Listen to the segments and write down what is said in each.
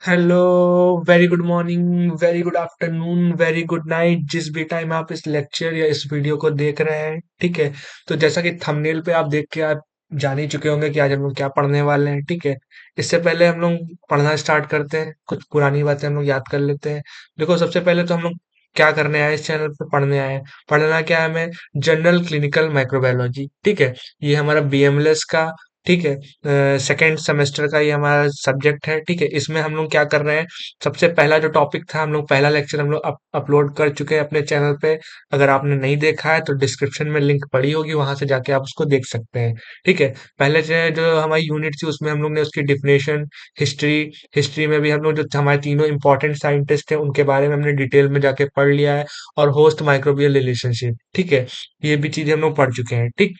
Hello. Very good morning, very good afternoon, very good night, जिस भी time आप इस लेक्चर या इस वीडियो को देख रहे हैं। ठीक है। तो जैसा कि थंबनेल पे आप देख के आप जान ही चुके होंगे कि आज हम लोग क्या पढ़ने वाले हैं। ठीक है। इससे पहले हम लोग पढ़ना स्टार्ट करते हैं, कुछ पुरानी बातें हम लोग याद कर लेते हैं। देखो, सबसे पहले तो हम लोग क्या करने आए इस चैनल पे, पढ़ने आए हैं। पढ़ना क्या है हमें? General clinical microbiology. ठीक है। ये हमारा बीएमएलएस का, ठीक है, सेकेंड सेमेस्टर का ये हमारा सब्जेक्ट है। ठीक है। इसमें हम लोग क्या कर रहे हैं? सबसे पहला जो टॉपिक था, हम लोग पहला लेक्चर हम लोग अपलोड कर चुके हैं अपने चैनल पे। अगर आपने नहीं देखा है तो डिस्क्रिप्शन में लिंक पड़ी होगी, वहां से जाके आप उसको देख सकते हैं। ठीक है। पहले जो हमारी यूनिट थी उसमें हम लोग ने उसकी डिफिनेशन, हिस्ट्री, हिस्ट्री में भी हम लोग जो हमारे तीनों इंपॉर्टेंट साइंटिस्ट थे उनके बारे में हमने डिटेल में जाके पढ़ लिया है। और होस्ट माइक्रोबियल रिलेशनशिप, ठीक है, ये भी चीजें हम लोग पढ़ चुके हैं। ठीक।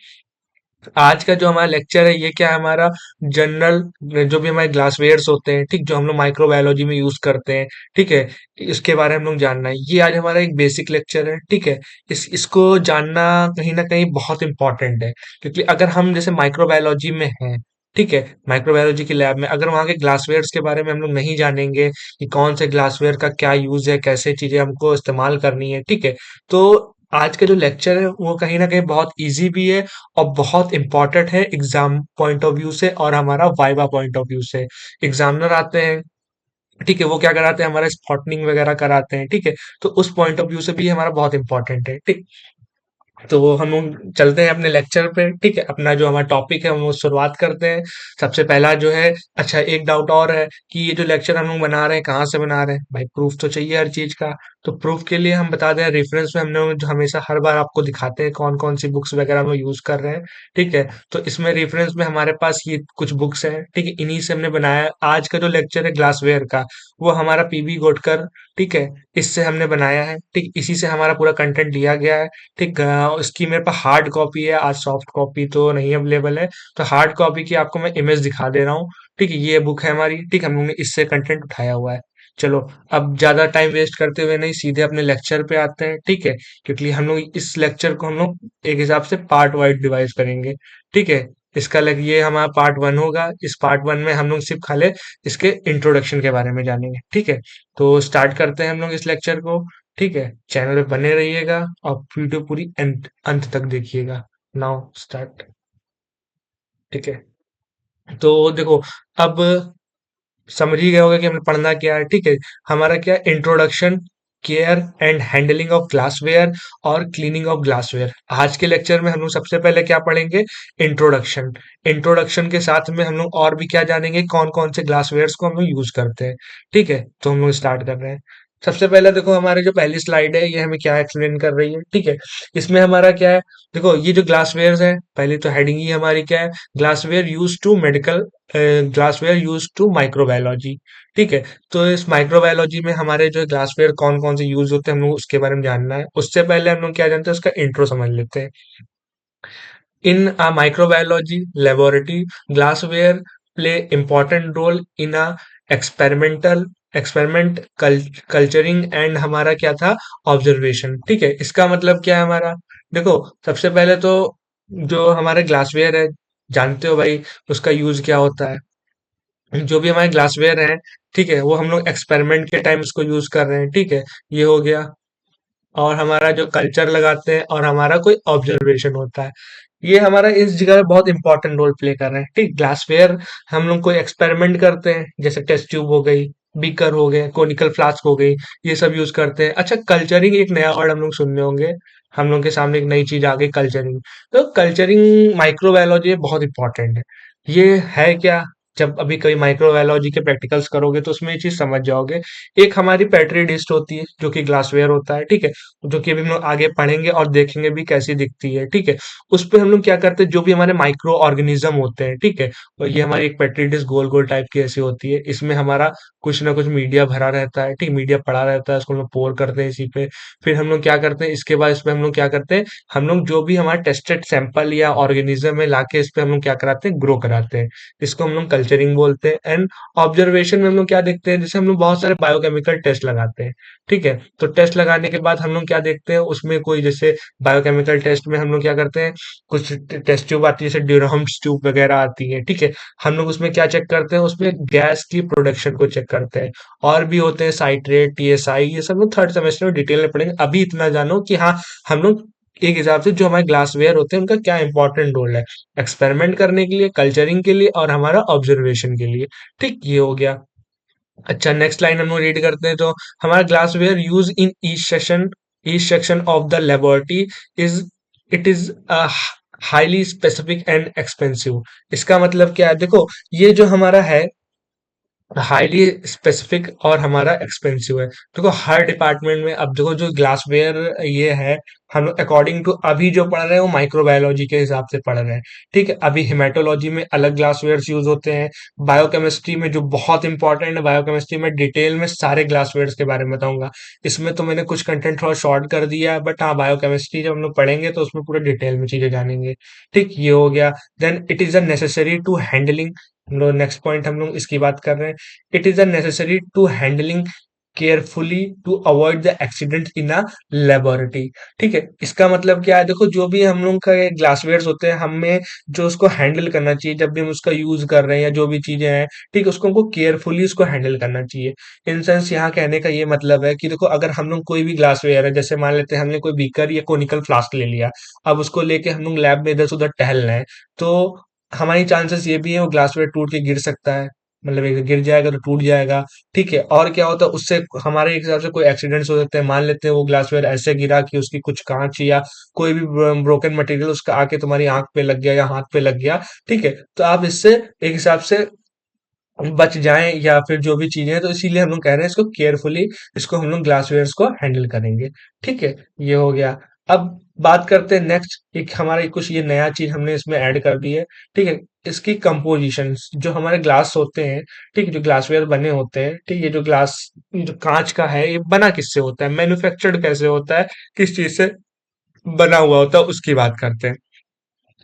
आज का जो हमारा लेक्चर है ये क्या है? हमारा जनरल जो भी हमारे ग्लासवेयर्स होते हैं, ठीक, जो हम लोग माइक्रोबायोलॉजी में यूज करते हैं। ठीक है। इसके बारे में हम लोग जानना है। ये आज हमारा एक बेसिक लेक्चर है। ठीक है। इसको जानना कहीं ना कहीं बहुत इंपॉर्टेंट है, क्योंकि अगर हम जैसे माइक्रोबायोलॉजी में हैं, ठीक है, माइक्रोबायोलॉजी की लैब में अगर वहाँ के ग्लासवेयर्स के बारे में हम लोग नहीं जानेंगे कि कौन से ग्लासवेयर का क्या यूज है, कैसे चीजें हमको इस्तेमाल करनी है, ठीक है, तो आज का जो लेक्चर है वो कहीं ना कहीं बहुत इजी भी है और बहुत इंपॉर्टेंट है एग्जाम पॉइंट ऑफ व्यू से और हमारा वाइवा पॉइंट ऑफ व्यू से। एग्जामिनर आते हैं, ठीक है, वो क्या कराते हैं? हमारा स्पॉटनिंग वगैरह कराते हैं। ठीक है। तो उस पॉइंट ऑफ व्यू से भी हमारा बहुत इंपॉर्टेंट है। ठीक। तो हम लोग चलते हैं अपने लेक्चर पे। ठीक है। अपना जो हमारा टॉपिक है हम वो शुरुआत करते हैं। सबसे पहला जो है, अच्छा, एक डाउट और है कि ये जो लेक्चर हम लोग बना रहे हैं कहाँ से बना रहे हैं? भाई, प्रूफ तो चाहिए हर चीज का। तो प्रूफ के लिए हम बता दें, रेफरेंस में हमने जो हमेशा हर बार आपको दिखाते हैं कौन कौन सी बुक्स वगैरह हम लोग यूज कर रहे हैं। ठीक है। तो इसमें रेफरेंस में हमारे पास ये कुछ बुक्स हैं। ठीक है। इन्हीं से हमने बनाया है। आज का जो लेक्चर है ग्लासवेयर का, वो हमारा पीबी गोटकर, ठीक है, इससे हमने बनाया है। ठीक, इसी से हमारा पूरा कंटेंट लिया गया है। ठीक, उसकी मेरे पास हार्ड कॉपी है, आज सॉफ्ट कॉपी तो नहीं अवेलेबल है। तो हार्ड कॉपी की आपको मैं इमेज दिखा दे रहा हूँ। ठीक है। ये बुक है हमारी। ठीक, हम लोग ने इससे कंटेंट उठाया हुआ है। चलो, अब ज्यादा टाइम वेस्ट करते हुए नहीं, सीधे अपने लेक्चर पे आते हैं। ठीक है। क्योंकि हम लोग इस लेक्चर को हम लोग एक हिसाब से पार्ट वाइज डिवाइड करेंगे। ठीक है। ये हमारा पार्ट वन होगा। इस पार्ट वन में हम लोग सिर्फ खाली इसके इंट्रोडक्शन के बारे में जानेंगे। ठीक है। तो स्टार्ट करते हैं हम लोग इस लेक्चर को। ठीक है। चैनल पे बने रहिएगा और वीडियो पूरी अंत अंत तक देखिएगा। Now start. ठीक है। तो देखो, अब समझ ही गए होगे कि हमें पढ़ना क्या है। ठीक है। हमारा क्या, introduction, care and handling of glassware और क्लीनिंग ऑफ ग्लासवेयर। आज के लेक्चर में हम लोग सबसे पहले क्या पढ़ेंगे? इंट्रोडक्शन। इंट्रोडक्शन के साथ में हम लोग और भी क्या जानेंगे, कौन कौन से ग्लासवेयर्स को हम लोग यूज करते हैं। ठीक है। तो हम लोग स्टार्ट कर रहे हैं। सबसे पहले देखो, हमारे जो पहली स्लाइड है ये हमें क्या एक्सप्लेन कर रही है। ठीक है। इसमें हमारा क्या है? देखो, ये जो ग्लासवेयर है, पहली तो हेडिंग ही हमारी क्या है? Glassware use to medical, glassware use to microbiology. ठीक है। तो इस माइक्रोबायोलॉजी में हमारे जो ग्लासवेयर कौन कौन से यूज होते हैं हम लोग उसके बारे में जानना है। उससे पहले हम लोग क्या जानते हैं, उसका इंट्रो समझ लेते हैं। In a microbiology laboratory, glassware play important role in a experimental experiment culturing and हमारा क्या था? ऑब्जर्वेशन। ठीक है। इसका मतलब क्या है हमारा? देखो, सबसे पहले तो जो हमारे ग्लासवेयर है, जानते हो भाई उसका यूज क्या होता है। जो भी हमारे ग्लासवेयर हैं, ठीक है, वो हम लोग एक्सपेरिमेंट के टाइम उसको यूज कर रहे हैं। ठीक है। ये हो गया। और हमारा जो कल्चर लगाते हैं और हमारा कोई ऑब्जर्वेशन होता है, ये हमारा इस जगह पे बहुत इंपॉर्टेंट रोल प्ले कर रहे हैं। ठीक, ग्लासवेयर हम लोग कोई एक्सपेरिमेंट करते हैं, जैसे टेस्ट ट्यूब हो गई, बीकर हो गए, कोनिकल फ्लास्क हो गई, ये सब यूज करते हैं। अच्छा, कल्चरिंग एक नया वर्ड हम लोग सुनने होंगे, हम लोग के सामने एक नई चीज आ गई, कल्चरिंग। तो कल्चरिंग माइक्रोबायोलॉजी बहुत इंपॉर्टेंट है। ये है क्या? जब अभी कभी माइक्रोबायोलॉजी के प्रैक्टिकल्स करोगे तो उसमें ये चीज समझ जाओगे। एक हमारी पेट्री डिश होती है जो कि ग्लासवेयर होता है। ठीक है। जो कि अभी हम लोग आगे पढ़ेंगे और देखेंगे भी कैसी दिखती है। ठीक है। उस पे हम लोग क्या करते हैं, जो भी हमारे माइक्रो ऑर्गेनिज्म होते हैं, ठीक है, और ये हमारी एक पेट्री डिश गोल गोल टाइप की ऐसी होती है। इसमें हमारा कुछ ना कुछ मीडिया भरा रहता है। ठीक, मीडिया पड़ा रहता है, उसको हम लोग पोर करते हैं इसी पे। फिर हम लोग क्या करते हैं, इसके बाद इसमें हम लोग क्या करते हैं, हम लोग जो भी हमारा टेस्टेड सैंपल या ऑर्गेनिज्म है लाके इस पे हम लोग क्या कराते हैं, ग्रो कराते हैं। इसको हम लोग कल्चरिंग बोलते हैं। एंड ऑब्जर्वेशन में हम लोग क्या देखते हैं, जैसे हम लोग बहुत सारे बायोकेमिकल टेस्ट लगाते हैं, ठीक है। तो टेस्ट लगाने के बाद हम लोग क्या देखते हैं, उसमें कोई जैसे बायोकेमिकल टेस्ट में हम लोग क्या करते हैं, कुछ टेस्ट ट्यूब आती है, जैसे ड्यूरम्स ट्यूब वगैरह आती है, ठीक है। हम लोग उसमें क्या चेक करते हैं, उसमें गैस की प्रोडक्शन को चेक करते हैं। और भी होते हैं साइट्रेट, टीएसआई, ये सब लोग थर्ड सेमेस्टर में डिटेल में पढ़ेंगे। अभी इतना जानो कि हाँ, हम लोग एक हिसाब से जो हमारे ग्लासवेयर होते हैं उनका क्या इंपॉर्टेंट रोल है, एक्सपेरिमेंट करने के लिए, कल्चरिंग के लिए और हमारा ऑब्जर्वेशन के लिए। ठीक, ये हो गया। अच्छा, नेक्स्ट लाइन हम लोग रीड करते हैं, तो हमारा glassware use in each section of the laboratory is it is highly specific and expensive. इसका मतलब क्या है, देखो ये जो हमारा है हाईली स्पेसिफिक और हमारा एक्सपेंसिव है। देखो हर डिपार्टमेंट में, अब देखो जो ग्लासवेयर ये है, हम अकॉर्डिंग टू अभी जो पढ़ रहे हैं वो माइक्रोबायोलॉजी के हिसाब से पढ़ रहे हैं, ठीक है। अभी हिमेटोलॉजी में अलग ग्लासवेयर्स यूज होते हैं। बायोकेमिस्ट्री में जो बहुत इंपॉर्टेंट है, बायोकेमिस्ट्री में डिटेल में सारे ग्लासवेयर्स के बारे में बताऊंगा। इसमें तो मैंने कुछ कंटेंट थोड़ा शॉर्ट कर दिया है, बट हाँ बायोकेमिस्ट्री जब हम लोग पढ़ेंगे तो उसमें पूरा डिटेल में चीजें जानेंगे। ठीक, ये हो गया। Then it is a necessary to handling, हम लोग नेक्स्ट पॉइंट हम लोग इसकी बात कर रहे हैं। It is a necessary to handling carefully to avoid the accident in a laboratory। ठीक है, इसका मतलब क्या है, देखो जो भी हम लोग का ग्लासवेयर्स होते हैं, हमें जो उसको हैंडल करना चाहिए जब भी हम उसका यूज कर रहे हैं या जो भी चीजें हैं, ठीक है, उसको हमको केयरफुली उसको हैंडल करना चाहिए। इन सेंस यहाँ कहने का ये मतलब है कि देखो अगर हम लोग कोई भी ग्लासवेयर है, जैसे मान लेते हैं हमने कोई बीकर या कोनिकल फ्लास्क ले लिया, अब उसको लेके हम लोग लैब में इधर से उधर टहल रहे हैं, तो हमारी चांसेस ये भी है वो ग्लासवेयर टूट के गिर सकता है, मतलब एक गिर जाएगा तो टूट जाएगा, ठीक है। और क्या होता है उससे हमारे हिसाब से कोई एक्सीडेंट्स हो सकते हैं, मान लेते हैं वो ग्लासवेयर ऐसे गिरा कि उसकी कुछ कांच या कोई भी ब्रोकन मटेरियल उसका आके तुम्हारी आंख पे लग गया या हाथ पे लग गया, ठीक है। तो आप इससे एक हिसाब से बच जाएं या फिर जो भी चीजें हैं, तो इसीलिए हम लोग कह रहे हैं इसको केयरफुली, इसको हम लोग ग्लासवेयर्स को हैंडल करेंगे, ठीक है। ये हो गया। अब बात करते हैं नेक्स्ट, एक हमारा कुछ ये नया चीज हमने इसमें ऐड कर दी है, ठीक है। इसकी कंपोजिशन, जो हमारे ग्लास होते हैं, ठीक है, जो ग्लासवेयर बने होते हैं, ठीक है, ये जो ग्लास, जो कांच का है, ये बना किससे होता है, मैन्युफैक्चर्ड कैसे होता है, किस चीज से बना हुआ होता है, उसकी बात करते हैं,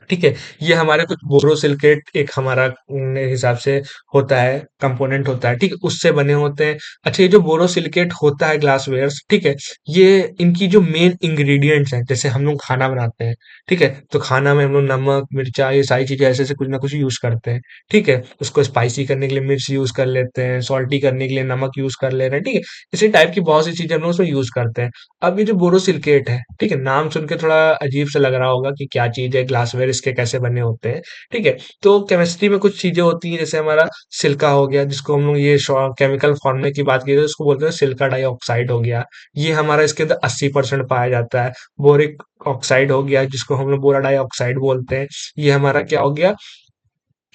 ठीक है। ये हमारे कुछ बोरोसिलिकेट एक हमारा मेरे हिसाब से होता है, कंपोनेंट होता है, ठीक है, उससे बने होते हैं। अच्छा, ये जो बोरोसिलिकेट होता है ग्लासवेयर्स, ठीक है, ये इनकी जो मेन इंग्रेडिएंट्स हैं, जैसे हम लोग खाना बनाते हैं, ठीक है, तो खाना में हम लोग नमक मिर्चा ये सारी चीजें ऐसे ऐसे कुछ ना कुछ यूज करते हैं, ठीक है। उसको स्पाइसी करने के लिए मिर्च यूज कर लेते हैं, सॉल्टी करने के लिए नमक यूज कर ले रहे हैं, ठीक है। इसी टाइप की बहुत सी चीजें हम लोग उसमें यूज करते हैं। अब ये जो बोरोसिलिकेट है, ठीक है, नाम सुन के थोड़ा अजीब सा लग रहा होगा कि क्या चीज है, ग्लासवेयर इसके कैसे बने होते हैं, ठीक है। तो केमिस्ट्री में कुछ चीजें होती हैं, जैसे हमारा सिल्का हो गया, जिसको हम लोग ये केमिकल फॉर्मूले की बात की तो उसको बोलते हैं सिल्का डाइऑक्साइड हो गया, ये हमारा इसके अंदर 80% पाया जाता है। बोरिक ऑक्साइड हो गया, जिसको हम लोग बोरा डाइऑक्साइड बोलते हैं, ये हमारा क्या हो गया,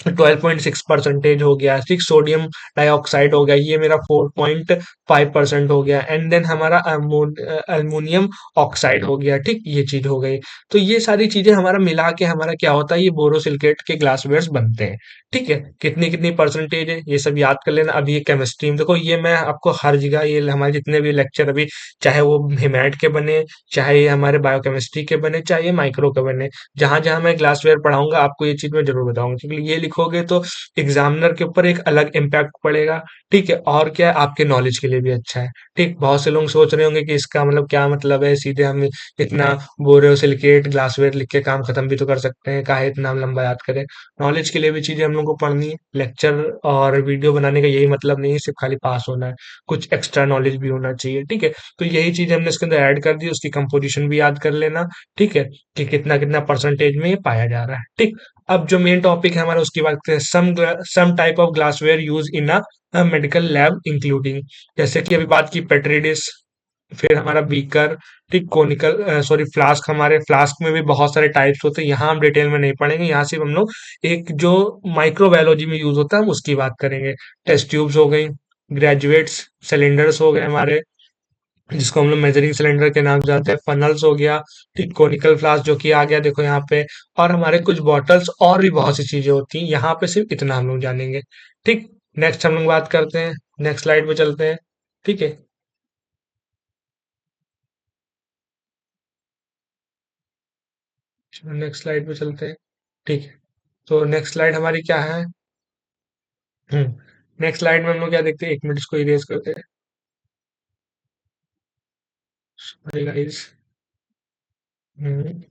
12.6% हो गया। ठीक, सोडियम डाइऑक्साइड हो गया, ये मेरा 4.5% हो गया। एंड देन हमारा अल्मोनियम ऑक्साइड हो गया, ठीक, ये चीज हो गई। तो ये सारी चीजें हमारा मिला के हमारा क्या होता है, ये बोरोसिलिकेट के ग्लासवेयर्स बनते हैं, ठीक है। कितनी कितनी परसेंटेज है ये सब याद कर लेना। अभी ये केमिस्ट्री में देखो, ये मैं आपको हर जगह, ये हमारे जितने भी लेक्चर अभी, चाहे वो हिमैट के बने, चाहे ये हमारे बायोकेमिस्ट्री के बने, चाहे ये माइक्रो के बने, जहां जहां मैं ग्लासवेयर पढ़ाऊंगा आपको ये चीज मैं जरूर बताऊंगा, क्योंकि ये लिखोगे तो एग्जामिनर के ऊपर एक अलग इम्पैक्ट पड़ेगा, ठीक है। और क्या है, आपके नॉलेज के लिए भी अच्छा है, ठीक। बहुत से लोग सोच रहे होंगे कि इसका मतलब क्या मतलब है, सीधे हम इतना बोरोसिलिकेट ग्लासवेयर लिख के काम खत्म भी तो कर सकते हैं, काहे इतना हम लंबा याद करें। नॉलेज के लिए भी चीजें हम लोग को पढ़नी है। लेक्चर और वीडियो बनाने का यही मतलब नहीं है सिर्फ खाली पास होना है, कुछ एक्स्ट्रा नॉलेज भी होना चाहिए, ठीक है। तो यही चीज हमने इसके अंदर ऐड कर दी, उसकी कंपोजिशन भी याद कर लेना, ठीक है, कि कितना कितना परसेंटेज में ये पाया जा रहा है, ठीक। अब जो मेन टॉपिक है हमारा उसकी बात करते हैं, some type of glassware use in a medical lab including, जैसे कि अभी बात की पेट्री डिश, फिर हमारा बीकर, ठीक, कोनिकल सॉरी फ्लास्क, हमारे फ्लास्क में भी बहुत सारे टाइप्स होते हैं, यहाँ हम डिटेल में नहीं पढ़ेंगे, यहाँ सिर्फ हम लोग एक जो माइक्रोबायोलॉजी में यूज होता है हम उसकी बात करेंगे। टेस्ट ट्यूब्स हो गई, ग्रेजुएट्स, सिलेंडर्स हो गए हमारे, जिसको हम लोग मेजरिंग सिलेंडर के नाम से जानते हैं, फनल्स हो गया, ठीक, कोनिकल फ्लास्क जो कि आ गया देखो यहाँ पे, और हमारे कुछ बॉटल्स और भी बहुत सी चीजें होती हैं, यहाँ पे सिर्फ इतना हम लोग जानेंगे, ठीक। नेक्स्ट हम लोग बात करते हैं, नेक्स्ट स्लाइड पे चलते हैं, ठीक है। नेक्स्ट स्लाइड पे चलते हैं, ठीक है। तो नेक्स्ट स्लाइड हमारी क्या है, नेक्स्ट स्लाइड में हम लोग क्या देखते हैं, 1 मिनट इसको इरेज करते हैं। Sorry guys. हम्म,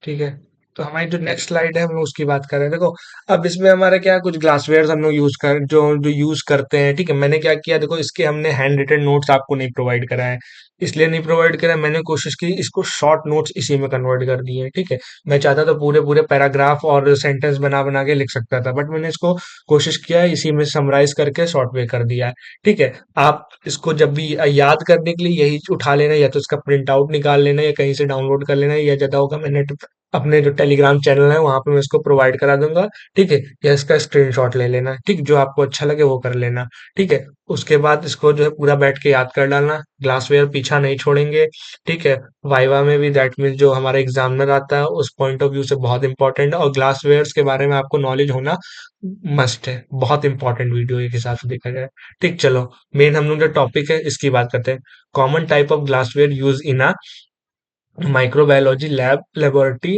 ठीक है। तो हमारी जो नेक्स्ट स्लाइड है हम लोग उसकी बात कर रहे हैं। देखो, अब इसमें हमारा क्या कुछ ग्लासवेयर हम लोग यूज कर जो जो यूज करते हैं, ठीक है। मैंने क्या किया, देखो इसके हमने हैंड रिटन नोट्स आपको नहीं प्रोवाइड करा है। इसलिए नहीं प्रोवाइड करा, मैंने कोशिश की इसको शॉर्ट नोट्स इसी में कन्वर्ट कर दिए, ठीक है। मैं चाहता तो पूरे पूरे पैराग्राफ और सेंटेंस बना बना के लिख सकता था, बट मैंने इसको कोशिश किया है इसी में समराइज करके शॉर्ट में कर दिया है, ठीक है। आप इसको जब भी याद करने के लिए यही उठा लेना, या तो इसका प्रिंट आउट निकाल लेना, या कहीं से डाउनलोड कर लेना, या ज्यादा होगा मैंने अपने जो टेलीग्राम चैनल है वहां पे मैं इसको प्रोवाइड करा दूंगा, ठीक है। या इसका स्क्रीनशॉट ले लेना, ठीक, जो आपको अच्छा लगे वो कर लेना, ठीक है। उसके बाद इसको जो है पूरा बैठ के याद कर डालना, ग्लासवेयर पीछा नहीं छोड़ेंगे, ठीक है। वाइवा में भी दैट मीन्स जो हमारा एग्जामिनर आता है उस पॉइंट ऑफ व्यू से बहुत इंपॉर्टेंट है, और ग्लासवेयर्स के बारे में आपको नॉलेज होना मस्ट है, बहुत इंपॉर्टेंट वीडियो एक हिसाब से देखा जाए। ठीक, चलो मेन हम लोग जो टॉपिक है इसकी बात करते हैं। Common type of glassware use in a microbiology lab laboratory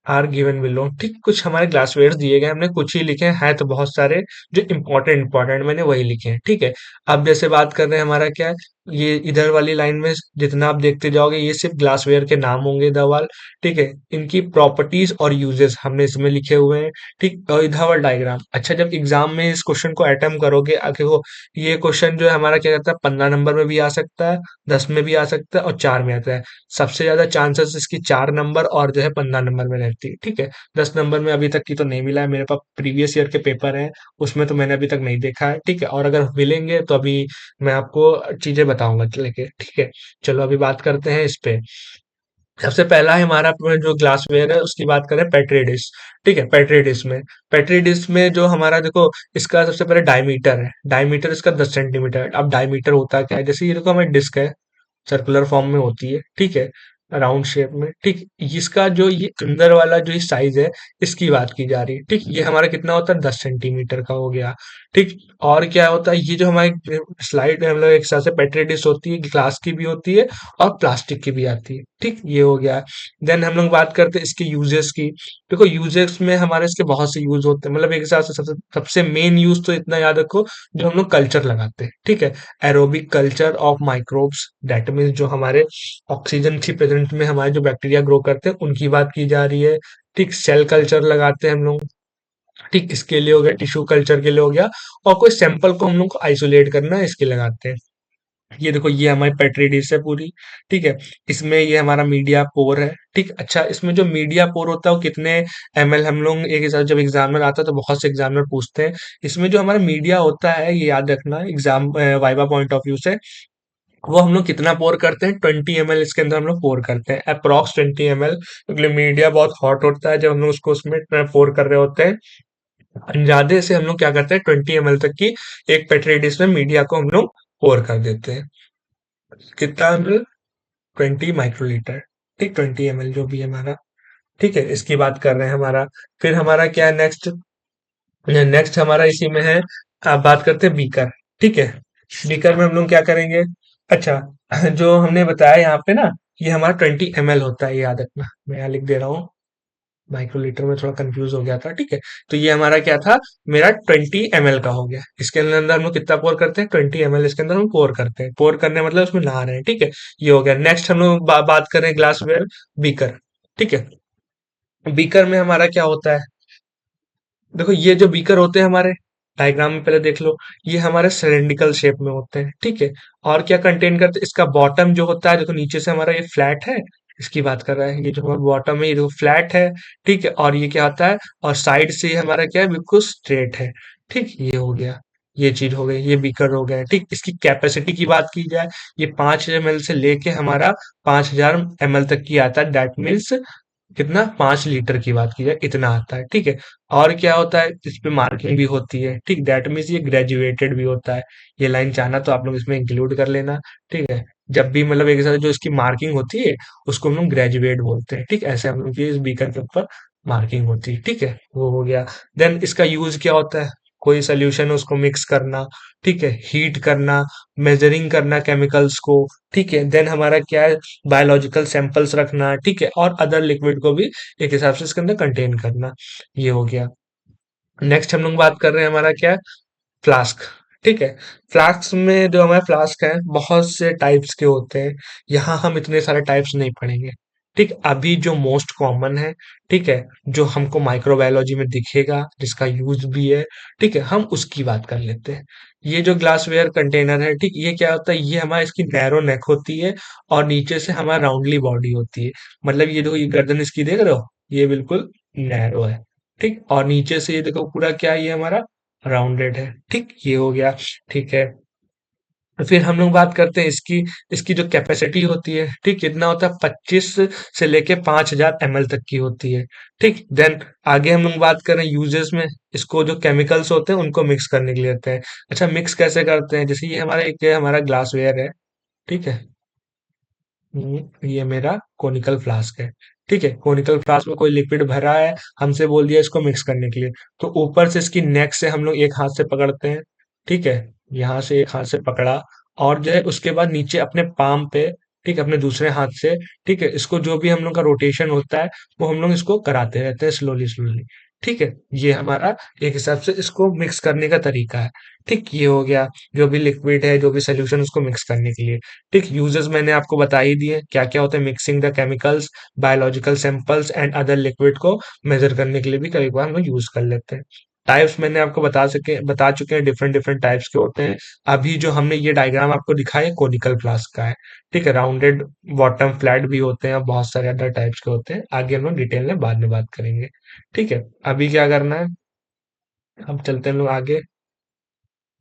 are given below, ठीक। कुछ हमारे ग्लासवेयर दिए गए, हमने कुछ ही लिखे हैं तो बहुत सारे जो इंपॉर्टेंट इंपॉर्टेंट मैंने वही लिखे हैं, ठीक है। अब जैसे बात कर रहे हैं हमारा क्या है, ये इधर वाली लाइन में जितना आप देखते जाओगे ये सिर्फ ग्लासवेयर के नाम होंगे दवाल, ठीक है। इनकी प्रॉपर्टीज और यूजेस हमने इसमें लिखे हुए हैं, ठीक। और इधर वाला डायग्राम, अच्छा जब एग्जाम में इस क्वेश्चन को अटेम्प्ट करोगे, आखिर वो ये क्वेश्चन जो है हमारा क्या कहता है, 15 नंबर में भी आ सकता है, 10 में भी आ सकता है और 4 में आता है। सबसे ज्यादा चांसेस इसकी 4 नंबर और जो है 15 नंबर में रहती है, ठीक है। 10 नंबर में अभी तक की तो नहीं मिला है, मेरे पास प्रीवियस ईयर के पेपर हैं, उसमें तो मैंने अभी तक नहीं देखा है, ठीक है। और अगर मिलेंगे तो अभी मैं आपको चीजें बताऊंगा लेके, ठीक है। चलो अभी बात करते हैं इस पे। सबसे पहला है हमारा अपना जो ग्लासवेयर है उसकी बात करें, पेट्री डिश, ठीक है। पेट्री डिश में जो हमारा देखो, इसका सबसे पहले डायमीटर है, डायमीटर इसका 10 सेंटीमीटर। अब डायमीटर होता क्या है, जैसे ये देखो हमारी डिस्क है, सर्कुलर फॉर्म में होती है, ठीक है, राउंड शेप में, ठीक। इसका जो ये अंदर वाला जो ये साइज है इसकी बात की जा रही है, ठीक। ये हमारा कितना होता है, 10 सेंटीमीटर का हो गया, ठीक। और क्या होता है, ये जो हमारी स्लाइड मतलब एक हिसाब से पेट्री डिश होती है, ग्लास की भी होती है और प्लास्टिक की भी आती है, ठीक। ये हो गया। देन हम लोग बात करते हैं इसके यूजेस की। देखो यूजेस में हमारे इसके बहुत से यूज होते हैं, मतलब एक हिसाब से सबसे सबसे मेन यूज तो इतना याद रखो, जो हम लोग कल्चर लगाते हैं, ठीक है। Aerobic culture of microbes, that means जो हमारे ऑक्सीजन की प्रेजेंट में हमारे जो बैक्टीरिया ग्रो करते हैं उनकी बात की जा रही है, ठीक। सेल कल्चर लगाते हैं हम लोग, ठीक, इसके लिए हो गया। टिश्यू कल्चर के लिए हो गया। और कोई सैंपल को हम लोग को आइसोलेट करना है इसके लगाते हैं। ये देखो ये हमारी पेट्री डिश है पूरी, ठीक है। इसमें ये हमारा मीडिया पोर है, ठीक। अच्छा इसमें जो मीडिया पोर होता है वो कितने ml, हम लोग एक हिसाब जब एग्जामिनर आता है तो बहुत से एग्जामिनर पूछते हैं। इसमें जो हमारा मीडिया होता है ये याद रखना exam viva point of view से, वो हम लोग कितना पोर करते हैं, 20 ml इसके अंदर हम लोग पोर करते हैं, अप्रॉक्स 20 ml, क्योंकि मीडिया बहुत हॉट होता है जब हम लोग उसको उसमें पोर कर रहे होते हैं। अंदाजे से हम लोग क्या करते हैं, 20 ml तक की एक पेट्री डिश में मीडिया को हम लोग पोर कर देते हैं। कितना, 20 माइक्रोलीटर, ठीक। 20 ml जो भी है हमारा, ठीक है। इसकी बात कर रहे हैं हमारा। फिर हमारा क्या है नेक्स्ट, नेक्स्ट हमारा इसी में है। आप बात करते हैं बीकर, ठीक है। बीकर में हम लोग क्या करेंगे, अच्छा जो हमने बताया यहाँ पे ना, ये हमारा 20 ml होता है, ये याद रखना, मैं यहाँ लिख दे रहा हूँ। माइक्रोलीटर में थोड़ा कंफ्यूज हो गया था, ठीक है। तो ये हमारा क्या था, मेरा 20 ml का हो गया। इसके अंदर हम लोग कितना पोर करते हैं, 20 ml इसके अंदर हम पोर करते हैं, पोर करने मतलब उसमें नहा रहे हैं, ठीक है। ये हो गया। नेक्स्ट हम लोग बात कर रहे हैं ग्लासवेयर बीकर, ठीक है। बीकर में हमारा क्या होता है, देखो ये जो बीकर होते हैं हमारे, डायग्राम में पहले देख लो, ये हमारे सिलेंड्रिकल शेप में होते हैं, ठीक है। और क्या कंटेन करते हैं, इसका बॉटम जो होता है, देखो नीचे से हमारा ये फ्लैट है, इसकी बात कर रहा है, ये जो हमारा बॉटम है ये देखो फ्लैट है, ठीक है। और ये क्या होता है, और साइड से ये हमारा क्या है, बिल्कुल स्ट्रेट है, ठीक। ये हो गया, ये चीज हो गई, ये बीकर हो गया, ठीक। इसकी कैपेसिटी की बात की जाए, ये 5 ml से लेके हमारा 5000 ml तक की आता है, दैट मीन्स कितना, 5 लीटर की बात की जाए इतना आता है, ठीक है। और क्या होता है, इस पे मार्किंग भी होती है, ठीक। दैट मीन्स ये ग्रेजुएटेड भी होता है। ये लाइन चाहना तो आप लोग इसमें इंक्लूड कर लेना, ठीक है। जब भी मतलब एक साथ जो इसकी मार्किंग होती है उसको हम लोग ग्रेजुएट बोलते हैं, ठीक। ऐसे हम लोग की इस बीकर के ऊपर मार्किंग होती है, ठीक है। वो हो गया। देन इसका यूज क्या होता है, कोई सोल्यूशन है उसको मिक्स करना, ठीक है, हीट करना, मेजरिंग करना केमिकल्स को, ठीक है, देन हमारा क्या है, बायोलॉजिकल सैंपल्स रखना, ठीक है, और अदर लिक्विड को भी एक हिसाब से इसके अंदर कंटेन करना। ये हो गया। नेक्स्ट हम लोग बात कर रहे हैं हमारा क्या है, फ्लास्क। ठीक है, फ्लास्क में जो हमारे फ्लास्क है बहुत से टाइप्स के होते हैं, यहाँ हम इतने सारे टाइप्स नहीं पढ़ेंगे। ठीक, अभी जो मोस्ट कॉमन है, ठीक है, जो हमको माइक्रोबायोलॉजी में दिखेगा, जिसका यूज भी है, ठीक है, हम उसकी बात कर लेते हैं। ये जो ग्लासवेयर कंटेनर है, ठीक, ये क्या होता है, ये हमारा इसकी नैरो नेक होती है और नीचे से हमारा राउंडली बॉडी होती है। मतलब ये जो ये गर्दन इसकी देख रहे हो, ये बिल्कुल नैरो है। ठीक, और नीचे से ये देखो पूरा क्या है, ये हमारा राउंडेड है। ठीक, ये हो गया। ठीक है, फिर हम लोग बात करते हैं इसकी, इसकी जो कैपेसिटी होती है, ठीक, कितना होता है, 25 से लेके 5000 ml तक की होती है। ठीक, देन आगे हम लोग बात करें यूजेस में, इसको जो केमिकल्स होते हैं उनको मिक्स करने के लिए होते हैं। अच्छा, मिक्स कैसे करते हैं, जैसे ये हमारा एक ये हमारा ग्लासवेयर है, ठीक है, ये मेरा कोनिकल फ्लास्क है। ठीक है, कोनिकल फ्लास्क में कोई लिक्विड भरा है, हमसे बोल दिया इसको मिक्स करने के लिए, तो ऊपर से इसकी नेक से हम लोग एक हाथ से पकड़ते हैं, ठीक है, यहाँ से एक हाथ से पकड़ा, और जो है उसके बाद नीचे अपने पाम पे, ठीक है, अपने दूसरे हाथ से, ठीक है, इसको जो भी हम लोग का रोटेशन होता है वो हम लोग इसको कराते रहते हैं स्लोली स्लोली। ठीक है, ये हमारा एक हिसाब से इसको मिक्स करने का तरीका है। ठीक, ये हो गया, जो भी लिक्विड है, जो भी सोल्यूशन, उसको मिक्स करने के लिए। ठीक, यूजेस मैंने आपको बता ही दिए क्या क्या होता है, mixing the chemicals, biological samples and other liquid को मेजर करने के लिए भी कई बार हम लोग यूज कर लेते हैं। टाइप्स मैंने आपको बता चुके हैं, डिफरेंट डिफरेंट टाइप्स के होते हैं। अभी जो हमने ये डायग्राम आपको दिखाया है कोनिकल फ्लास्क का है। ठीक है, राउंडेड बॉटम फ्लैट भी होते हैं और बहुत सारे अदर टाइप्स के होते हैं, आगे हम लोग डिटेल में बाद में बात करेंगे। ठीक है, अभी क्या करना है, हम चलते हैं हम लोग आगे।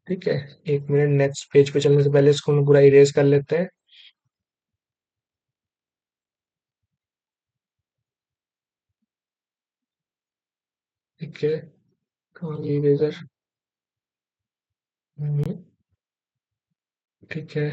ठीक है, एक मिनट, नेक्स्ट पेज पे चलने से पहले इसको हम लोग पूरा इरेज कर लेते हैं। ठीक है, इरेजर। ठीक है।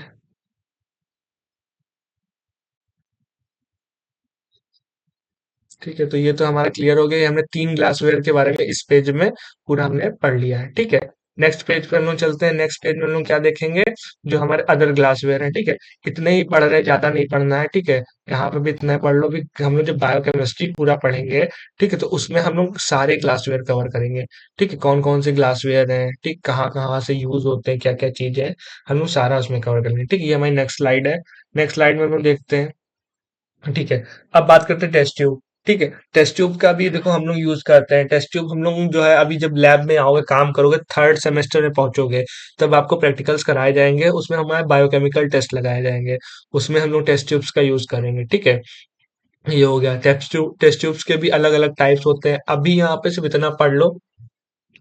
ठीक है, तो ये तो हमारा क्लियर हो गया, ये हमने 3 ग्लासवेयर के बारे में इस पेज में पूरा हमने पढ़ लिया है। ठीक है, नेक्स्ट पेज पे हम लोग चलते हैं। नेक्स्ट पेज में हम लोग क्या देखेंगे, जो हमारे अदर ग्लासवेयर हैं। ठीक है, इतने ही पढ़ रहे, ज्यादा नहीं पढ़ना है। ठीक है, यहाँ पे भी इतना ही पढ़ लो। भी हम लोग जब बायोकेमिस्ट्री पूरा पढ़ेंगे, ठीक है, तो उसमें हम लोग सारे ग्लासवेयर कवर करेंगे। ठीक है, कौन कौन से ग्लासवेयर हैं, ठीक, कहाँ कहाँ से यूज होते हैं, क्या क्या चीजें हैं, हम लोग सारा उसमें कवर करेंगे। ठीक है, ये हमारी नेक्स्ट स्लाइड है। नेक्स्ट स्लाइड में हम लोग देखते हैं। ठीक है, अब बात करते हैं टेस्ट ट्यूब। ठीक है, टेस्ट ट्यूब का भी देखो हम लोग यूज करते हैं। टेस्ट ट्यूब हम लोग जो है, अभी जब लैब में आओगे, काम करोगे, थर्ड सेमेस्टर में पहुंचोगे, तब आपको प्रैक्टिकल्स कराए जाएंगे, उसमें हमारे बायोकेमिकल टेस्ट लगाए जाएंगे, उसमें हम लोग टेस्ट ट्यूब्स का यूज करेंगे। ठीक है, ये हो गया। टेस्ट ट्यूब्स के भी अलग अलग टाइप्स होते हैं, अभी यहाँ पे सिर्फ इतना पढ़ लो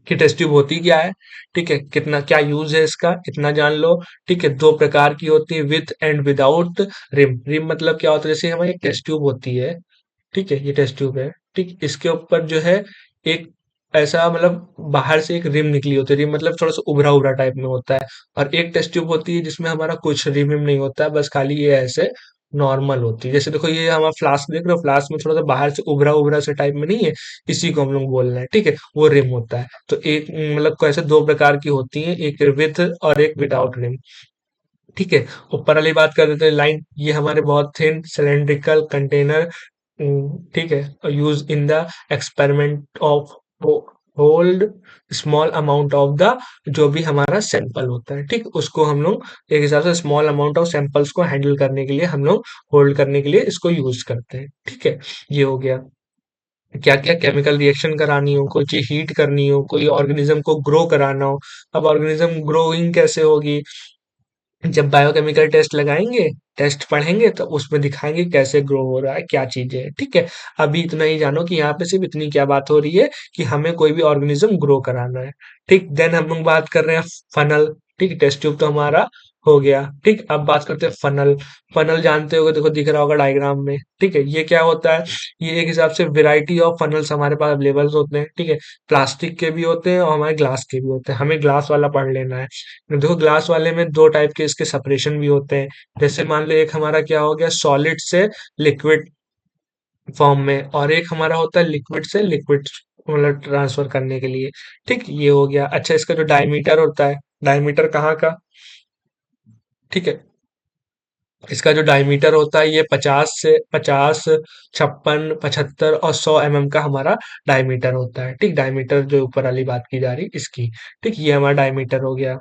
कि टेस्ट ट्यूब होती क्या है। ठीक है, कितना क्या यूज है इसका, इतना जान लो। ठीक है, दो प्रकार की होती है, with and without rim. Rim मतलब क्या होता है, जैसे हमारी टेस्ट ट्यूब होती है, ठीक है, ये टेस्ट ट्यूब है, ठीक, इसके ऊपर जो है एक ऐसा, मतलब बाहर से एक रिम निकली होती है। रिम मतलब थोड़ा सा उभरा उभरा टाइप में होता है। और एक टेस्ट ट्यूब होती है जिसमें हमारा कुछ रिम विम नहीं होता है, बस खाली ये ऐसे नॉर्मल होती है। जैसे देखो ये हमारा फ्लास्क देख रहे हो, फ्लास्क में थोड़ा सा बाहर से उभरा उभरा से टाइप में नहीं है, इसी को हम लोग बोल रहे हैं। ठीक है, वो रिम होता है। तो एक मतलब को ऐसे दो प्रकार की होती है, एक विथ और एक विदाउट रिम। ठीक है, ऊपर वाली बात कर देते हैं, लाइन, ये हमारे बहुत थिन सिलेंड्रिकल कंटेनर, ठीक है, use in the experiment of hold small amount of the, जो भी हमारा सैंपल होता है, ठीक, उसको हम लोग एक हिसाब से स्मॉल अमाउंट ऑफ सैंपल्स को हैंडल करने के लिए हम लोग होल्ड करने के लिए इसको यूज करते हैं। ठीक है, ये हो गया। क्या क्या केमिकल रिएक्शन करानी हो, कोई चीज हीट करनी हो, कोई ऑर्गेनिज्म को ग्रो कराना हो। अब ऑर्गेनिज्म ग्रोइंग कैसे होगी, जब बायोकेमिकल टेस्ट लगाएंगे, टेस्ट पढ़ेंगे, तो उसमें दिखाएंगे कैसे ग्रो हो रहा है, क्या चीजें है। ठीक है, अभी इतना ही जानो कि यहाँ पे सिर्फ इतनी क्या बात हो रही है कि हमें कोई भी ऑर्गेनिज्म ग्रो कराना है। ठीक, देन हम लोग बात कर रहे हैं फनल। ठीक, टेस्ट ट्यूब तो हमारा हो गया। ठीक, अब बात करते हैं फनल। फनल जानते होगे, देखो दिख रहा होगा डायग्राम में। ठीक है, ये क्या होता है, ये एक हिसाब से वेराइटी ऑफ फनल्स हमारे पास अवेलेबल होते हैं। ठीक है, प्लास्टिक के भी होते हैं और हमारे ग्लास के भी होते हैं, हमें ग्लास वाला पढ़ लेना है। देखो ग्लास वाले में दो टाइप के इसके सेपरेशन भी होते हैं। जैसे मान लो एक हमारा क्या हो गया, सॉलिड से लिक्विड फॉर्म में, और एक हमारा होता है लिक्विड से लिक्विड मतलब ट्रांसफर करने के लिए। ठीक, ये हो गया। अच्छा, इसका जो डायमीटर होता है, डायमीटर कहाँ का, ठीक है, इसका जो डायमीटर होता है ये 50 56 75 और 100 mm का हमारा डायमीटर होता है। ठीक, डायमीटर जो ऊपर वाली बात की जा रही इसकी। ठीक, ये हमारा डायमीटर हो गया।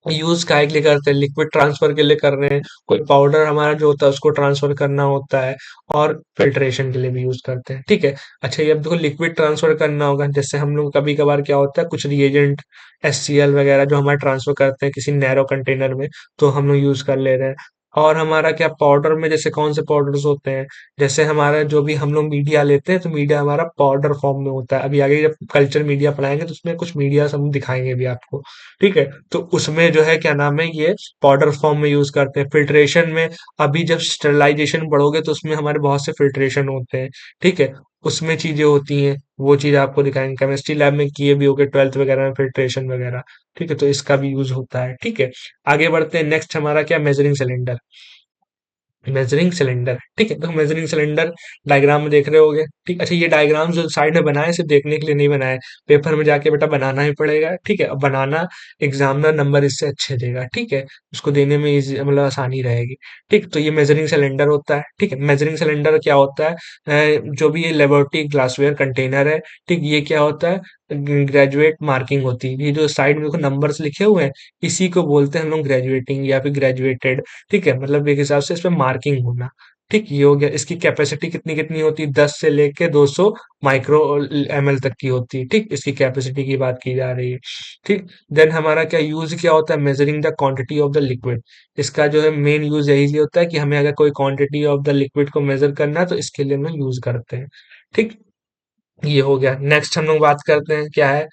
यूज काहे के लिए करते हैं, लिक्विड ट्रांसफर के लिए कर रहे हैं, कोई पाउडर हमारा जो होता है उसको ट्रांसफर करना होता है, और फिल्ट्रेशन के लिए भी यूज करते हैं। ठीक है। अच्छा, ये अब देखो लिक्विड ट्रांसफर करना होगा, जैसे हम लोग कभी कभार क्या होता है, कुछ रिएजेंट HCl वगैरह जो हमारे ट्रांसफर करते हैं किसी नैरो कंटेनर में, तो हम लोग यूज कर ले रहे हैं। और हमारा क्या पाउडर में, जैसे कौन से पाउडर्स होते हैं, जैसे हमारा जो भी हम लोग मीडिया लेते हैं तो मीडिया हमारा पाउडर फॉर्म में होता है। अभी आगे जब कल्चर मीडिया पढ़ाएंगे तो उसमें कुछ मीडिया हम दिखाएंगे भी आपको। ठीक है। तो उसमें जो है क्या नाम है, ये पाउडर फॉर्म में यूज करते हैं। फिल्ट्रेशन में अभी जब स्टरलाइजेशन पढ़ोगे तो उसमें हमारे बहुत से फिल्ट्रेशन होते हैं। ठीक है, उसमें चीजें होती हैं, वो चीज आपको दिखाएंगे, केमिस्ट्री लैब में किए भी होगे 12th वगैरह में, फिल्ट्रेशन वगैरह। ठीक है, तो इसका भी यूज होता है। ठीक है, आगे बढ़ते हैं। नेक्स्ट हमारा क्या, मेजरिंग सिलेंडर। मेजरिंग सिलेंडर, ठीक है, तो मेजरिंग सिलेंडर डायग्राम में देख रहे होगे। ठीक, अच्छा, ये डायग्राम जो साइड में बनाए सिर्फ देखने के लिए नहीं बनाए, पेपर में जाके बेटा बनाना ही पड़ेगा। ठीक है, अब बनाना, एग्जामिनर नंबर इससे अच्छे देगा। ठीक है, उसको देने में इजी, मतलब आसानी रहेगी। ठीक, तो ये मेजरिंग सिलेंडर होता है। ठीक है, मेजरिंग सिलेंडर क्या होता है, जो भी ये लेबोरेटरी ग्लासवेयर कंटेनर है, ठीक, ये क्या होता है, ग्रेजुएट मार्किंग होती है। ये जो साइड में देखो नंबर्स लिखे हुए हैं, इसी को बोलते हैं हम लोग ग्रेजुएटिंग या फिर ग्रेजुएटेड। ठीक है, मतलब एक हिसाब से इसमें मार्किंग होना। ठीक, ये हो गया। इसकी कैपेसिटी कितनी कितनी होती है, 10 से लेके 200 माइक्रो ml तक की होती है। ठीक, इसकी कैपेसिटी की बात की जा रही है। ठीक, देन हमारा क्या यूज क्या होता है, measuring the quantity of the liquid. इसका जो है मेन यूज यही होता है कि हमें अगर कोई क्वांटिटी ऑफ द लिक्विड को मेजर करना है तो इसके लिए हम लोग यूज करते हैं। ठीक, ये हो गया। नेक्स्ट हम लोग बात करते हैं क्या है,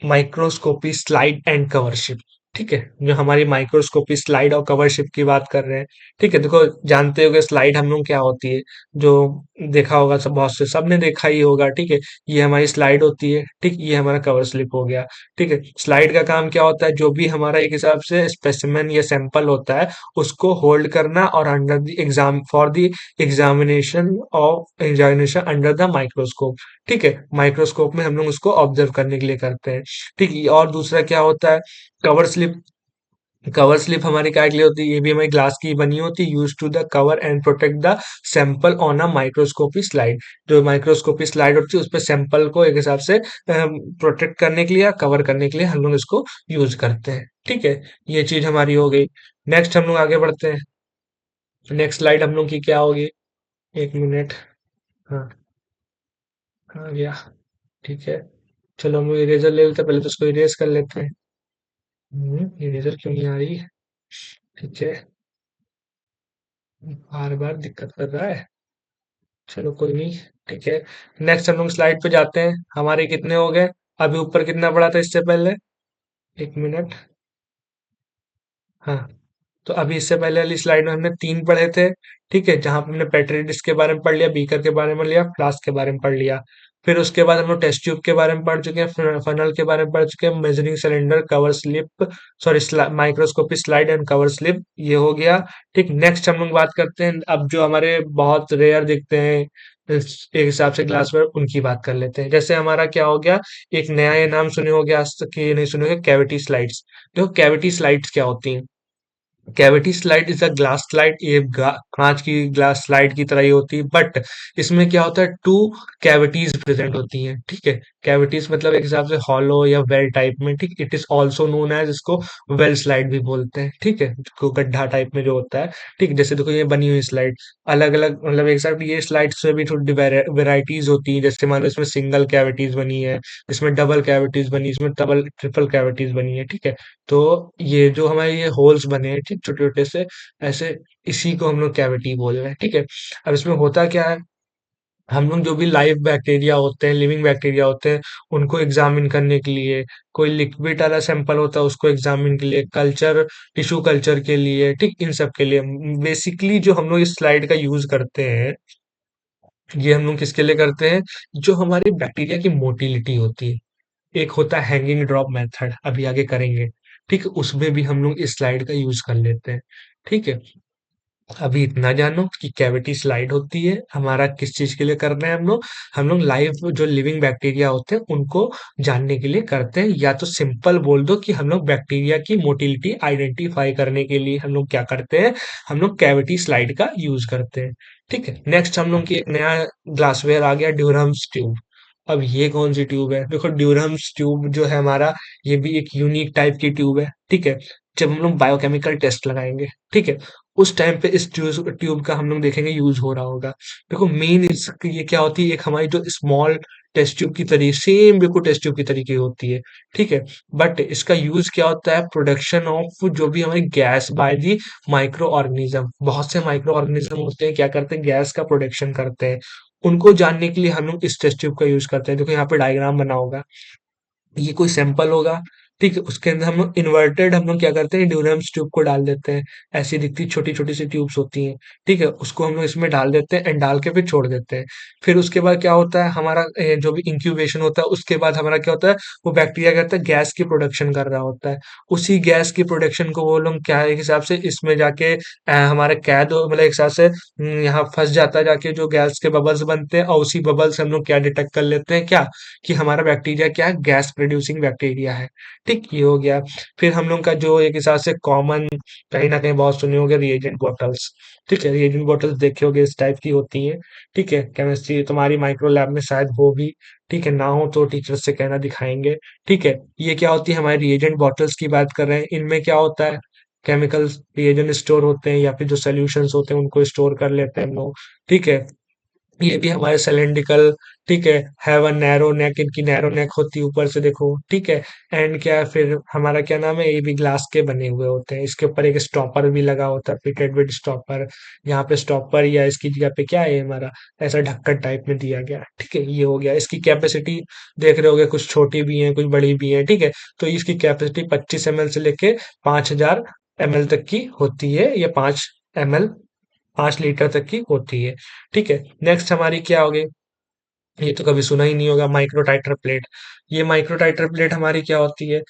माइक्रोस्कोपी स्लाइड एंड कवरशिप। ठीक है, जो हमारी माइक्रोस्कोपी स्लाइड और कवरशिप की बात कर रहे हैं। ठीक है, देखो जानते हो कि स्लाइड हम लोग क्या होती है, जो देखा होगा सब, बहुत से सबने देखा ही होगा। ठीक है, ये हमारी स्लाइड होती है। ठीक, ये हमारा कवर स्लिप हो गया। ठीक है, स्लाइड का काम क्या होता है, जो भी हमारा एक हिसाब से स्पेसिमेन या सैंपल होता है उसको होल्ड करना, और under the exam, for the examination under the microscope. ठीक है, माइक्रोस्कोप में हम लोग उसको ऑब्जर्व करने के लिए करते हैं। ठीक है, और दूसरा क्या होता है, कवर स्लिप। कवर स्लिप हमारी काय के लिए होती है, ये भी हमारी ग्लास की बनी होती है, use to the cover and protect the sample on a microscopy slide. जो माइक्रोस्कोपी स्लाइड होती है उस पर सैंपल को एक हिसाब से प्रोटेक्ट करने के लिए या कवर करने के लिए हम लोग इसको यूज करते हैं। ठीक है, ये चीज हमारी हो गई। नेक्स्ट हम लोग आगे बढ़ते हैं। नेक्स्ट स्लाइड हम लोग की क्या होगी, एक मिनट। हाँ, आ गया। ठीक है, चलो हम इरेजर ले लेते हैं, पहले तो उसको इरेज कर लेते हैं। इरेजर क्यों नहीं आ रही, ठीक है, बार बार दिक्कत कर रहा है। चलो कोई नहीं। ठीक है, नेक्स्ट हम लोग स्लाइड पे जाते हैं। हमारे कितने हो गए, अभी ऊपर कितना पड़ा था इससे पहले, एक मिनट। हाँ, तो अभी इससे पहले वाली स्लाइड में हमने 3 पढ़े थे। ठीक है, जहां पे हमने पेट्री डिस्क के बारे में पढ़ लिया, बीकर के बारे में लिया, फ्लास्क के बारे में पढ़ लिया। फिर उसके बाद हम लोग टेस्ट ट्यूब के बारे में पढ़ चुके हैं, फनल के बारे में पढ़ चुके हैं, measuring cylinder, cover slip, sorry microscopic slide and cover slip, ये हो गया। ठीक, नेक्स्ट हम लोग बात करते हैं अब जो हमारे बहुत रेयर दिखते हैं एक हिसाब से ग्लासवेयर, उनकी बात कर लेते हैं। जैसे हमारा क्या हो गया, एक नया ये नाम सुने होगे, आज तक ये नहीं सुने होगे, कैविटी स्लाइड्स। देखो कैविटी स्लाइड्स क्या होती हैं, cavity slide is a glass slide, ये कांच की ग्लास स्लाइड की तरह ही होती है, बट इसमें क्या होता है, 2 कैविटीज प्रेजेंट होती हैं। ठीक है, कैविटीज मतलब एक हिसाब से हॉलो या वेल टाइप में। ठीक, it is also known as, इसको वेल स्लाइड भी बोलते हैं। ठीक है, को गड्ढा टाइप में जो होता है। ठीक, जैसे देखो ये बनी हुई स्लाइड, अलग अलग, मतलब एक साथ ये स्लाइड्स में भी थोड़ी वेराइटीज होती है। जैसे मान लो इसमें सिंगल कैविटीज बनी है, इसमें डबल कैविटीज बनी, इसमें डबल ट्रिपल कैविटीज बनी है। ठीक है, तो ये जो हमारे ये होल्स बने हैं, ठीक, छोटे छोटे से ऐसे, इसी को हम लोग कैविटी बोल रहे हैं। ठीक है, अब इसमें होता क्या है, हम लोग जो भी लाइव बैक्टीरिया होते हैं, लिविंग बैक्टीरिया होते हैं, उनको एग्जामिन करने के लिए, कोई लिक्विड वाला सैंपल होता है उसको एग्जामिन के लिए, कल्चर, टिश्यू कल्चर के लिए, ठीक, इन सब के लिए बेसिकली जो हम लोग इस स्लाइड का यूज करते हैं, ये हम लोग किसके लिए करते हैं, जो हमारी बैक्टीरिया की मोटिलिटी होती है। एक होता है हैंगिंग ड्रॉप मेथड, अभी आगे करेंगे। ठीक है, उसमें भी हम लोग इस स्लाइड का यूज कर लेते हैं। ठीक है, अभी इतना जानो कि कैविटी स्लाइड होती है हमारा किस चीज के लिए कर रहे हैं हम लोग लाइव जो लिविंग बैक्टीरिया होते हैं उनको जानने के लिए करते हैं, या तो सिंपल बोल दो कि हम लोग बैक्टीरिया की मोटिलिटी आइडेंटिफाई करने के लिए हम लोग क्या करते हैं, हम लोग कैविटी स्लाइड का यूज करते हैं। ठीक है, नेक्स्ट हम लोग की एक नया ग्लासवेयर आ गया, ड्यूरम्स ट्यूब। अब ये कौन सी ट्यूब है? देखो ड्यूरम्स ट्यूब जो है हमारा, ये भी एक यूनिक टाइप की ट्यूब है। ठीक है, जब हम लोग बायोकेमिकल टेस्ट लगाएंगे, ठीक है, उस टाइम पे इस ट्यूब ट्यूब का हम लोग देखेंगे यूज हो रहा होगा। देखो मेन इस ये क्या होती है, एक हमारी जो स्मॉल टेस्ट ट्यूब की तरीके, सेम बिल्कुल टेस्ट ट्यूब की तरीके होती है। ठीक है, बट इसका यूज क्या होता है, प्रोडक्शन ऑफ जो भी हमारी gas by the micro organism. बहुत से माइक्रो ऑर्गेनिज्म होते हैं, क्या करते हैं, गैस का प्रोडक्शन करते हैं। उनको जानने के लिए हम लोग इस टेस्ट ट्यूब का यूज करते हैं। देखो यहाँ पे डायग्राम बना होगा, ये कोई सैंपल होगा। ठीक है, उसके अंदर हम लोग इन्वर्टेड हम लोग क्या करते हैं, ड्यूरम्स ट्यूब को डाल देते हैं। ऐसी दिखती छोटी छोटी सी ट्यूब्स होती हैं। ठीक है, उसको हम लोग इसमें डाल देते हैं एंड डाल के फिर छोड़ देते हैं। फिर उसके बाद क्या होता है हमारा, जो भी इंक्यूबेशन होता है उसके बाद हमारा क्या होता है, वो बैक्टीरिया क्या करता है, गैस की प्रोडक्शन कर रहा होता है। उसी गैस की प्रोडक्शन को वो लोग क्या है, एक हिसाब से इसमें जाके हमारे मतलब एक हिसाब से यहाँ फंस जाता है जाके, जो गैस के बबल्स बनते हैं, और उसी बबल से हम लोग क्या डिटेक्ट कर लेते हैं, क्या कि हमारा बैक्टीरिया क्या है, गैस प्रोड्यूसिंग बैक्टीरिया है। ठीक, ये हो गया। फिर हम लोग का जो एक हिसाब से कॉमन, कहीं ना कहीं बहुत सुने होंगे, रिएजेंट बॉटल्स। ठीक है, रिएजेंट बॉटल्स देखे होंगे, इस टाइप की होती हैं। ठीक है, केमिस्ट्री तुम्हारी माइक्रो लैब में शायद हो भी। ठीक है, ना हो तो टीचर से कहना, दिखाएंगे। ठीक है, ये क्या होती है, हमारी रिएजेंट बॉटल्स की बात कर रहे हैं। इनमें क्या होता है, केमिकल्स रिएजेंट स्टोर होते हैं, या फिर जो सॉल्यूशंस होते हैं उनको स्टोर कर लेते हैं हम लोग। ठीक है, ये भी हमारे सिलेंड्रिकल, ठीक है, हैव अ नैरो नेक, इनकी नैरो नेक होती है ऊपर से देखो। ठीक है, एंड क्या है, फिर हमारा क्या नाम है, ये भी ग्लास के बने हुए होते हैं। इसके ऊपर एक स्टॉपर भी लगा होता है, फिटेड विद स्टॉपर। यहाँ पे स्टॉपर या इसकी जगह पे क्या है हमारा, ऐसा ढक्कन टाइप में दिया गया है। ठीक है, ये हो गया। इसकी कैपेसिटी देख रहे होगे, कुछ छोटी भी है कुछ बड़ी भी है। ठीक है, तो इसकी कैपेसिटी 25 ml से लेके 5000 ml तक की होती है, या 5 ml, 5 लीटर तक की होती है। ठीक है, नेक्स्ट हमारी क्या होगी, ये तो कभी सुना ही नहीं होगा, माइक्रो टाइटर प्लेट। ये माइक्रो टाइटर प्लेट हमारी क्या होती है,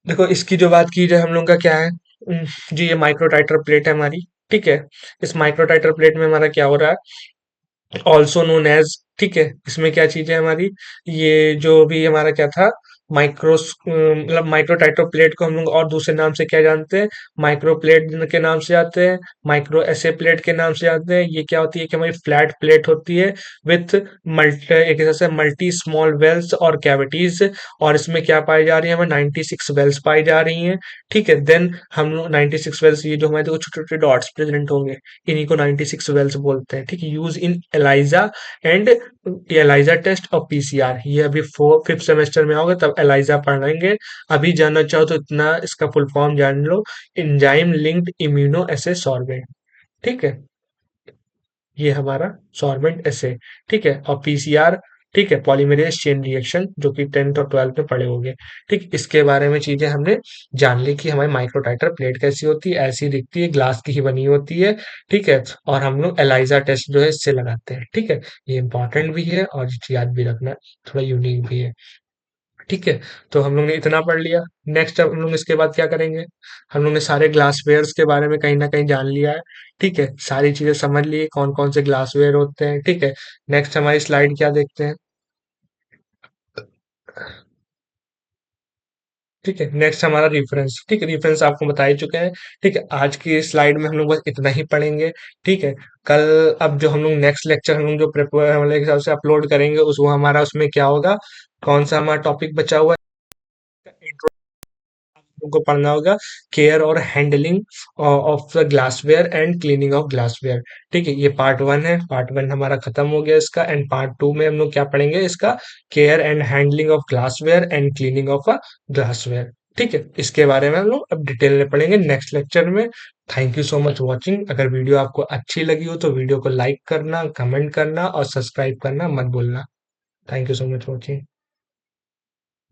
देखो इसकी जो बात की जाए हम लोग का क्या है, जी ये माइक्रो टाइटर प्लेट है हमारी। ठीक है, इस माइक्रो टाइटर प्लेट में हमारा क्या हो रहा है, ऑल्सो नोन एज, ठीक है, इसमें क्या चीज है हमारी, ये जो भी हमारा क्या था, मतलब माइक्रो टाइटो प्लेट को हम लोग और दूसरे नाम से क्या जानते हैं, माइक्रो प्लेट के नाम से जानते हैं, माइक्रो एसे प्लेट के नाम से जानते हैं। ये क्या होती है कि हमारी फ्लैट प्लेट होती है विथ मल्टी, एक तरह से मल्टी स्मॉल वेल्स और कैविटीज। और इसमें क्या पाई जा रही है, हमें 96 वेल्स पाई जा रही हैं। ठीक है, देन हम लोग 96 वेल्स, ये जो हमारे देखो छोटे छोटे डॉट्स प्रेजेंट होंगे, इन्हीं को 96 वेल्स बोलते हैं। ठीक है, यूज इन एलाइजा एंड, ये एलाइजा टेस्ट और पीसीआर, ये अभी 5th सेमेस्टर में आओगे तब एलाइजा पढ़ेंगे। अभी जानना चाहो तो इतना इसका फुल फॉर्म जान लो, एंजाइम लिंक्ड इम्यूनो एसे सॉर्बेंट। ठीक है, ये हमारा सॉर्बेंट एसे। ठीक है, और पीसीआर, ठीक है, पॉलीमरेज चेन रिएक्शन, जो कि 10th और 12th में पढ़े होंगे। ठीक, इसके बारे में चीजें हमने जान ली कि हमारी माइक्रोटाइटर प्लेट कैसी होती है, ऐसी दिखती है, ग्लास की ही बनी होती है। ठीक है, और हम लोग एलाइजा टेस्ट जो है इससे लगाते हैं। ठीक है, ये इंपॉर्टेंट भी है और याद भी रखना थोड़ा यूनिक भी है। ठीक है, तो हम लोग ने इतना पढ़ लिया। नेक्स्ट अब हम लोग इसके बाद क्या करेंगे, हम लोग ने सारे ग्लासवेयर्स के बारे में कहीं ना कहीं जान लिया है। ठीक है, सारी चीजें समझ ली कौन कौन से ग्लासवेयर होते हैं। ठीक है, नेक्स्ट हमारी स्लाइड क्या देखते हैं। ठीक है, नेक्स्ट हमारा रेफरेंस। ठीक है, रेफरेंस आपको बता ही चुके हैं। ठीक है, आज की स्लाइड में हम लोग बस इतना ही पढ़ेंगे। ठीक है, कल, अब जो हम लोग नेक्स्ट लेक्चर हम लोग जो प्रिपेयर मतलब हिसाब से अपलोड करेंगे, उस वो हमारा उसमें क्या होगा, कौन सा हमारा टॉपिक बचा हुआ है, को पढ़ना होगा, केयर और handling of the glassware and cleaning of glassware. ठीक है, ये पार्ट 1 है, पार्ट 1 हमारा खत्म हो गया इसका। एंड पार्ट 2 में हम लोग क्या पढ़ेंगे, इसका care and handling of glassware and cleaning of a glassware. ठीक है, इसके बारे में हम लोग अब डिटेल में पढ़ेंगे नेक्स्ट लेक्चर में। Thank you so much watching. अगर वीडियो आपको अच्छी लगी हो तो वीडियो को लाइक करना, कमेंट करना और सब्सक्राइब करना मत भूलना। Thank you so much watching.